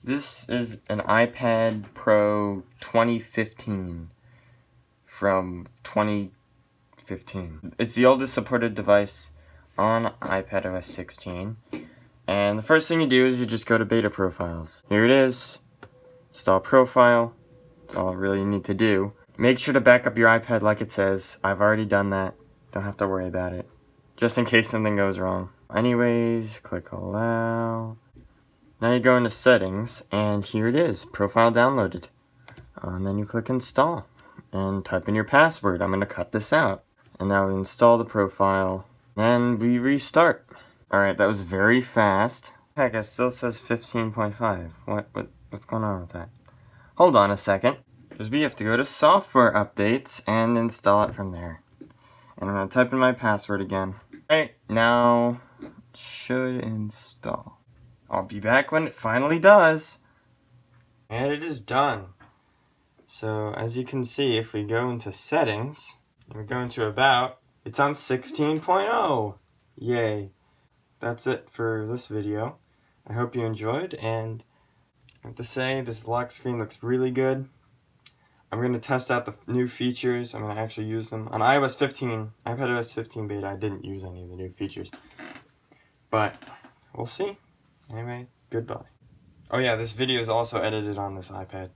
This is an iPad Pro 2015 from 2015. It's the oldest supported device on iPadOS 16. And the first thing you do is you just go to beta profiles. Here it is. Install profile. That's all really you need to do. Make sure to back up your iPad like it says. I've already done that. Don't have to worry about it. Just in case something goes wrong. Anyways, click allow. Now you go into settings, and here it is, profile downloaded. And then you click install, and type in your password. I'm going to cut this out. And now we install the profile, and we restart. Alright, that was very fast. Heck, it still says 15.5. What's going on with that? Hold on a second, because we have to go to software updates and install it from there. And I'm going to type in my password again. Alright, now it should install. I'll be back when it finally does. And it is done. So as you can see, if we go into settings, and we go into about, it's on 16.0. Yay. That's it for this video. I hope you enjoyed, and I have to say, this lock screen looks really good. I'm going to test out the new features. I'm going to actually use them. On iOS 15, iPadOS 15 beta, I didn't use any of the new features. But we'll see. Anyway, goodbye. Oh yeah, this video is also edited on this iPad.